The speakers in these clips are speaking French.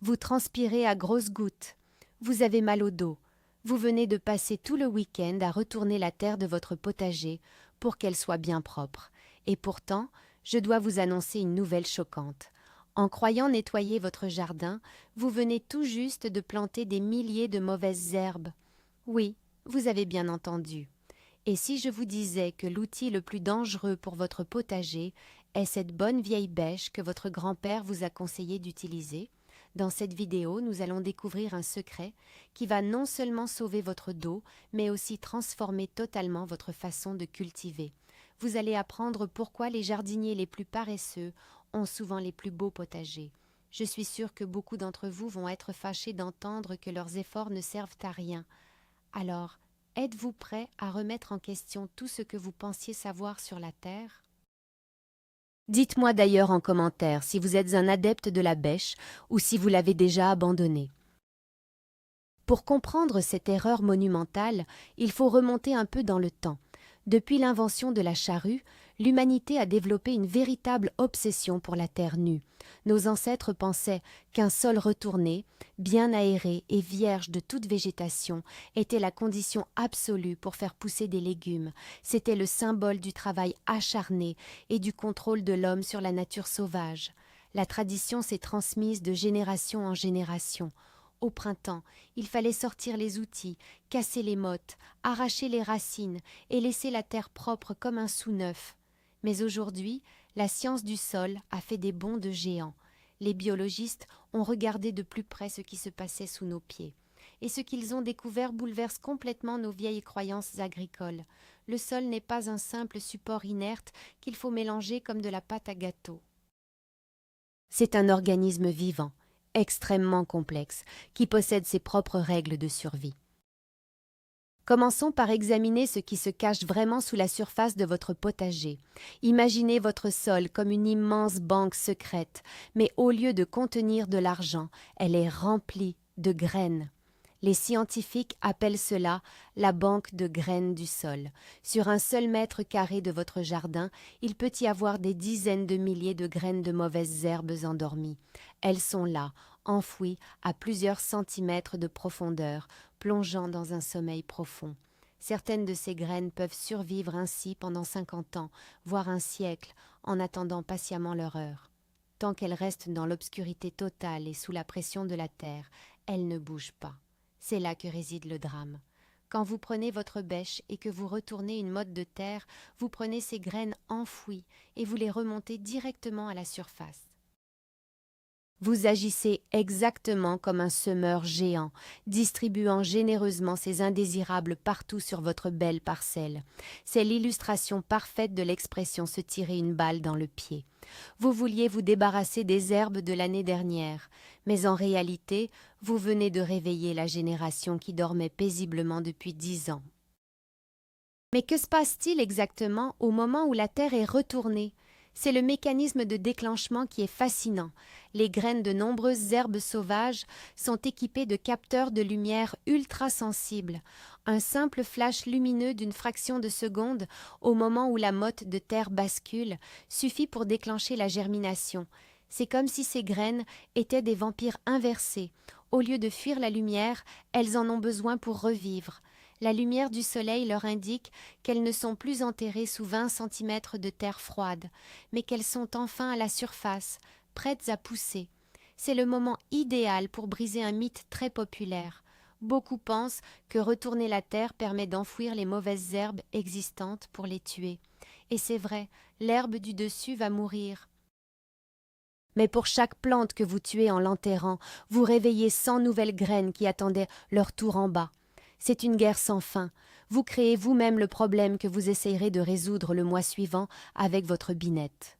Vous transpirez à grosses gouttes. Vous avez mal au dos. Vous venez de passer tout le week-end à retourner la terre de votre potager pour qu'elle soit bien propre. Et pourtant, je dois vous annoncer une nouvelle choquante. En croyant nettoyer votre jardin, vous venez tout juste de planter des milliers de mauvaises herbes. Oui, vous avez bien entendu. Et si je vous disais que l'outil le plus dangereux pour votre potager est cette bonne vieille bêche que votre grand-père vous a conseillé d'utiliser? Dans cette vidéo, nous allons découvrir un secret qui va non seulement sauver votre dos, mais aussi transformer totalement votre façon de cultiver. Vous allez apprendre pourquoi les jardiniers les plus paresseux ont souvent les plus beaux potagers. Je suis sûre que beaucoup d'entre vous vont être fâchés d'entendre que leurs efforts ne servent à rien. Alors, êtes-vous prêt à remettre en question tout ce que vous pensiez savoir sur la Terre? Dites-moi d'ailleurs en commentaire si vous êtes un adepte de la bêche ou si vous l'avez déjà abandonnée. Pour comprendre cette erreur monumentale, il faut remonter un peu dans le temps. Depuis l'invention de la charrue, l'humanité a développé une véritable obsession pour la terre nue. Nos ancêtres pensaient qu'un sol retourné, bien aéré et vierge de toute végétation, était la condition absolue pour faire pousser des légumes. C'était le symbole du travail acharné et du contrôle de l'homme sur la nature sauvage. La tradition s'est transmise de génération en génération. Au printemps, il fallait sortir les outils, casser les mottes, arracher les racines et laisser la terre propre comme un sous-neuf. Mais aujourd'hui, la science du sol a fait des bonds de géants. Les biologistes ont regardé de plus près ce qui se passait sous nos pieds. Et ce qu'ils ont découvert bouleverse complètement nos vieilles croyances agricoles. Le sol n'est pas un simple support inerte qu'il faut mélanger comme de la pâte à gâteau. C'est un organisme vivant, extrêmement complexe, qui possède ses propres règles de survie. Commençons par examiner ce qui se cache vraiment sous la surface de votre potager. Imaginez votre sol comme une immense banque secrète, mais au lieu de contenir de l'argent, elle est remplie de graines. Les scientifiques appellent cela la banque de graines du sol. Sur un seul mètre carré de votre jardin, il peut y avoir des dizaines de milliers de graines de mauvaises herbes endormies. Elles sont là, enfouies à plusieurs centimètres de profondeur, plongeant dans un sommeil profond. Certaines de ces graines peuvent survivre ainsi pendant 50 ans, voire un siècle, en attendant patiemment leur heure. Tant qu'elles restent dans l'obscurité totale et sous la pression de la terre, elles ne bougent pas. C'est là que réside le drame. Quand vous prenez votre bêche et que vous retournez une motte de terre, vous prenez ces graines enfouies et vous les remontez directement à la surface. Vous agissez exactement comme un semeur géant, distribuant généreusement ces indésirables partout sur votre belle parcelle. C'est l'illustration parfaite de l'expression se tirer une balle dans le pied. Vous vouliez vous débarrasser des herbes de l'année dernière, mais en réalité, vous venez de réveiller la génération qui dormait paisiblement depuis 10 ans. Mais que se passe-t-il exactement au moment où la Terre est retournée? C'est le mécanisme de déclenchement qui est fascinant. Les graines de nombreuses herbes sauvages sont équipées de capteurs de lumière ultra sensibles. Un simple flash lumineux d'une fraction de seconde au moment où la motte de terre bascule suffit pour déclencher la germination. C'est comme si ces graines étaient des vampires inversés. Au lieu de fuir la lumière, elles en ont besoin pour revivre. La lumière du soleil leur indique qu'elles ne sont plus enterrées sous 20 centimètres de terre froide, mais qu'elles sont enfin à la surface, prêtes à pousser. C'est le moment idéal pour briser un mythe très populaire. Beaucoup pensent que retourner la terre permet d'enfouir les mauvaises herbes existantes pour les tuer. Et c'est vrai, l'herbe du dessus va mourir. Mais pour chaque plante que vous tuez en l'enterrant, vous réveillez 100 nouvelles graines qui attendaient leur tour en bas. C'est une guerre sans fin. Vous créez vous-même le problème que vous essayerez de résoudre le mois suivant avec votre binette.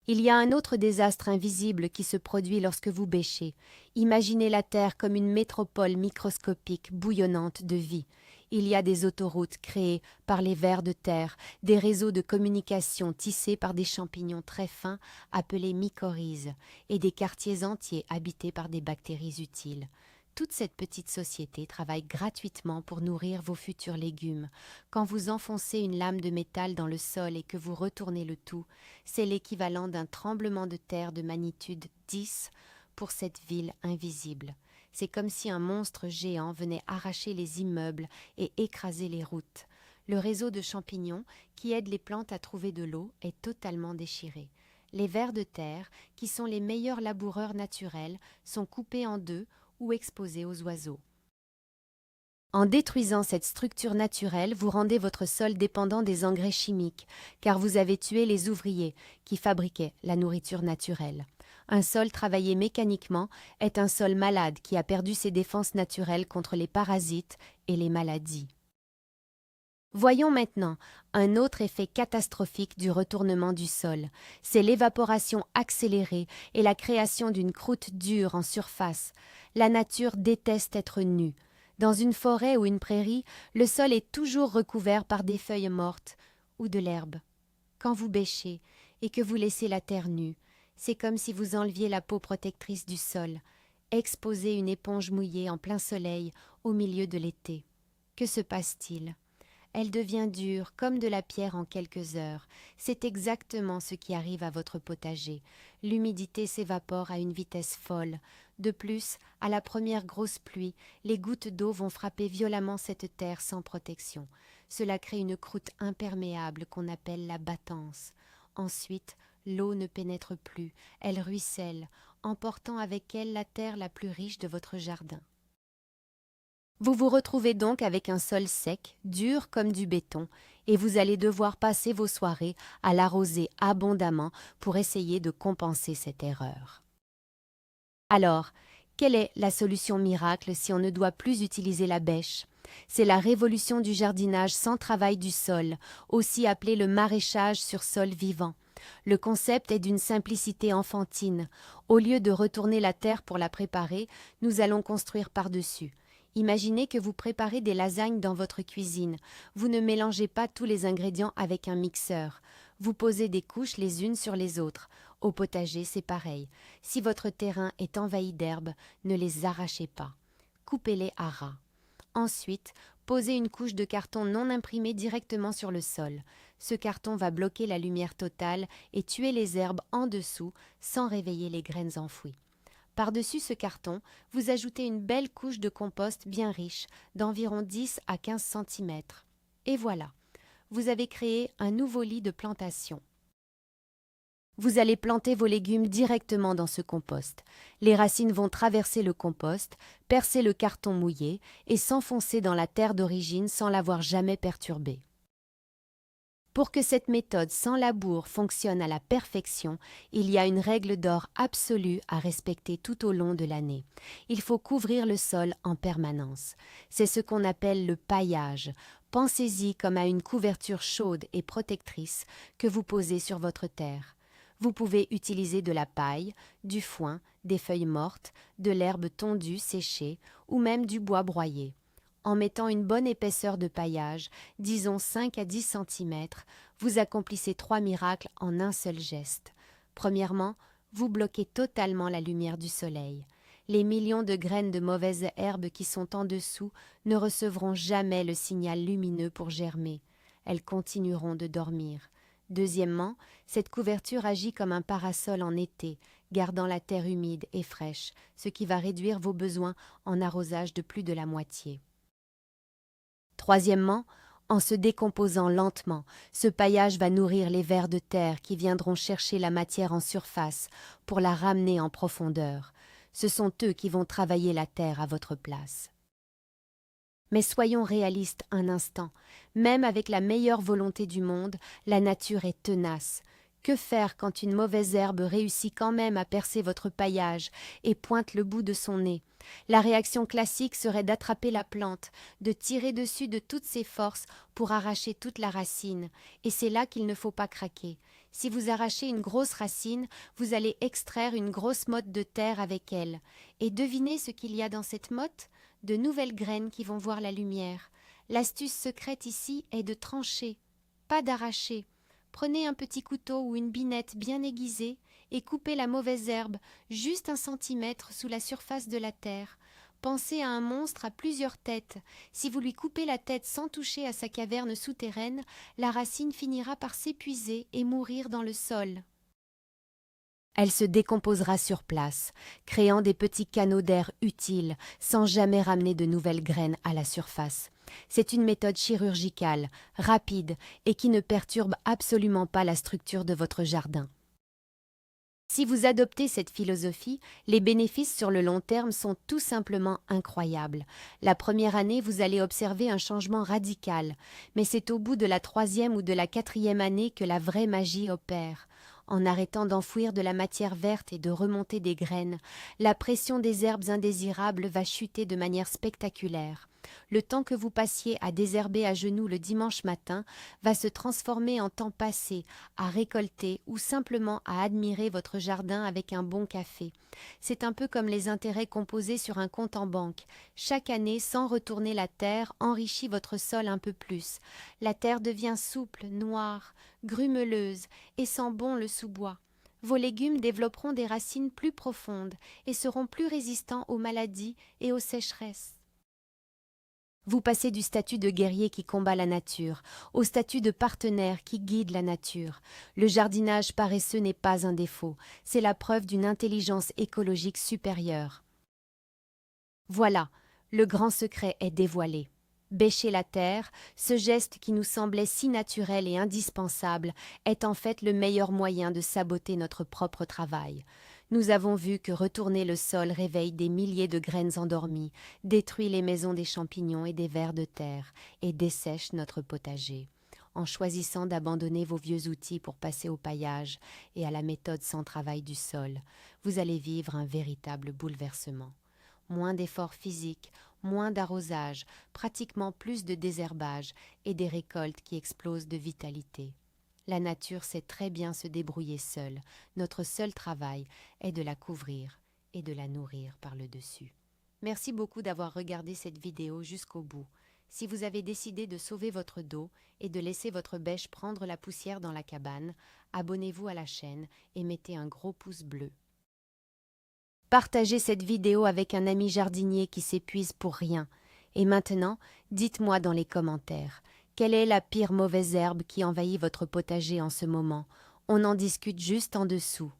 Il y a un autre désastre invisible qui se produit lorsque vous bêchez. Imaginez la Terre comme une métropole microscopique bouillonnante de vie. Il y a des autoroutes créées par les vers de terre, des réseaux de communication tissés par des champignons très fins appelés mycorhizes, et des quartiers entiers habités par des bactéries utiles. Toute cette petite société travaille gratuitement pour nourrir vos futurs légumes. Quand vous enfoncez une lame de métal dans le sol et que vous retournez le tout, c'est l'équivalent d'un tremblement de terre de magnitude 10 pour cette ville invisible. C'est comme si un monstre géant venait arracher les immeubles et écraser les routes. Le réseau de champignons qui aide les plantes à trouver de l'eau est totalement déchiré. Les vers de terre, qui sont les meilleurs laboureurs naturels, sont coupés en deux ou exposés aux oiseaux. En détruisant cette structure naturelle, vous rendez votre sol dépendant des engrais chimiques, car vous avez tué les ouvriers qui fabriquaient la nourriture naturelle. Un sol travaillé mécaniquement est un sol malade qui a perdu ses défenses naturelles contre les parasites et les maladies. Voyons maintenant un autre effet catastrophique du retournement du sol. C'est l'évaporation accélérée et la création d'une croûte dure en surface. La nature déteste être nue. Dans une forêt ou une prairie, le sol est toujours recouvert par des feuilles mortes ou de l'herbe. Quand vous bêchez et que vous laissez la terre nue, c'est comme si vous enleviez la peau protectrice du sol, exposez une éponge mouillée en plein soleil au milieu de l'été. Que se passe-t-il ? Elle devient dure comme de la pierre en quelques heures. C'est exactement ce qui arrive à votre potager. L'humidité s'évapore à une vitesse folle. De plus, à la première grosse pluie, les gouttes d'eau vont frapper violemment cette terre sans protection. Cela crée une croûte imperméable qu'on appelle la battance. Ensuite, l'eau ne pénètre plus, elle ruisselle, emportant avec elle la terre la plus riche de votre jardin. Vous vous retrouvez donc avec un sol sec, dur comme du béton, et vous allez devoir passer vos soirées à l'arroser abondamment pour essayer de compenser cette erreur. Alors, quelle est la solution miracle si on ne doit plus utiliser la bêche ? C'est la révolution du jardinage sans travail du sol, aussi appelé le maraîchage sur sol vivant. Le concept est d'une simplicité enfantine. Au lieu de retourner la terre pour la préparer, nous allons construire par-dessus. Imaginez que vous préparez des lasagnes dans votre cuisine. Vous ne mélangez pas tous les ingrédients avec un mixeur. Vous posez des couches les unes sur les autres. Au potager, c'est pareil. Si votre terrain est envahi d'herbes, ne les arrachez pas. Coupez-les à ras. Ensuite, posez une couche de carton non imprimé directement sur le sol. Ce carton va bloquer la lumière totale et tuer les herbes en dessous sans réveiller les graines enfouies. Par-dessus ce carton, vous ajoutez une belle couche de compost bien riche, d'environ 10 à 15 cm. Et voilà, vous avez créé un nouveau lit de plantation. Vous allez planter vos légumes directement dans ce compost. Les racines vont traverser le compost, percer le carton mouillé et s'enfoncer dans la terre d'origine sans l'avoir jamais perturbée. Pour que cette méthode sans labour fonctionne à la perfection, il y a une règle d'or absolue à respecter tout au long de l'année. Il faut couvrir le sol en permanence. C'est ce qu'on appelle le paillage. Pensez-y comme à une couverture chaude et protectrice que vous posez sur votre terre. Vous pouvez utiliser de la paille, du foin, des feuilles mortes, de l'herbe tondue séchée ou même du bois broyé. En mettant une bonne épaisseur de paillage, disons 5 à 10 cm, vous accomplissez 3 miracles en un seul geste. Premièrement, vous bloquez totalement la lumière du soleil. Les millions de graines de mauvaises herbes qui sont en dessous ne recevront jamais le signal lumineux pour germer. Elles continueront de dormir. Deuxièmement, cette couverture agit comme un parasol en été, gardant la terre humide et fraîche, ce qui va réduire vos besoins en arrosage de plus de la moitié. Troisièmement, en se décomposant lentement, ce paillage va nourrir les vers de terre qui viendront chercher la matière en surface pour la ramener en profondeur. Ce sont eux qui vont travailler la terre à votre place. Mais soyons réalistes un instant. Même avec la meilleure volonté du monde, la nature est tenace. Que faire quand une mauvaise herbe réussit quand même à percer votre paillage et pointe le bout de son nez ? La réaction classique serait d'attraper la plante, de tirer dessus de toutes ses forces pour arracher toute la racine. Et c'est là qu'il ne faut pas craquer. Si vous arrachez une grosse racine, vous allez extraire une grosse motte de terre avec elle. Et devinez ce qu'il y a dans cette motte ? De nouvelles graines qui vont voir la lumière. L'astuce secrète ici est de trancher, pas d'arracher. Prenez un petit couteau ou une binette bien aiguisée et coupez la mauvaise herbe juste 1 centimètre sous la surface de la terre. Pensez à un monstre à plusieurs têtes. Si vous lui coupez la tête sans toucher à sa caverne souterraine, la racine finira par s'épuiser et mourir dans le sol. Elle se décomposera sur place, créant des petits canaux d'air utiles sans jamais ramener de nouvelles graines à la surface. C'est une méthode chirurgicale, rapide et qui ne perturbe absolument pas la structure de votre jardin. Si vous adoptez cette philosophie, les bénéfices sur le long terme sont tout simplement incroyables. La première année, vous allez observer un changement radical, mais c'est au bout de la 3e ou de la 4e année que la vraie magie opère. En arrêtant d'enfouir de la matière verte et de remonter des graines, la pression des herbes indésirables va chuter de manière spectaculaire. Le temps que vous passiez à désherber à genoux le dimanche matin va se transformer en temps passé à récolter ou simplement à admirer votre jardin avec un bon café. C'est un peu comme les intérêts composés sur un compte en banque. Chaque année, sans retourner la terre, enrichit votre sol un peu plus. La terre devient souple, noire, grumeleuse et sent bon le sous-bois. Vos légumes développeront des racines plus profondes et seront plus résistants aux maladies et aux sécheresses. Vous passez du statut de guerrier qui combat la nature au statut de partenaire qui guide la nature. Le jardinage paresseux n'est pas un défaut, c'est la preuve d'une intelligence écologique supérieure. Voilà, le grand secret est dévoilé. Bêcher la terre, ce geste qui nous semblait si naturel et indispensable, est en fait le meilleur moyen de saboter notre propre travail. Nous avons vu que retourner le sol réveille des milliers de graines endormies, détruit les maisons des champignons et des vers de terre, et dessèche notre potager. En choisissant d'abandonner vos vieux outils pour passer au paillage et à la méthode sans travail du sol, vous allez vivre un véritable bouleversement. Moins d'efforts physiques, moins d'arrosage, pratiquement plus de désherbage et des récoltes qui explosent de vitalité. La nature sait très bien se débrouiller seule. Notre seul travail est de la couvrir et de la nourrir par le dessus. Merci beaucoup d'avoir regardé cette vidéo jusqu'au bout. Si vous avez décidé de sauver votre dos et de laisser votre bêche prendre la poussière dans la cabane, abonnez-vous à la chaîne et mettez un gros pouce bleu. Partagez cette vidéo avec un ami jardinier qui s'épuise pour rien. Et maintenant, dites-moi dans les commentaires, quelle est la pire mauvaise herbe qui envahit votre potager en ce moment? On en discute juste en dessous.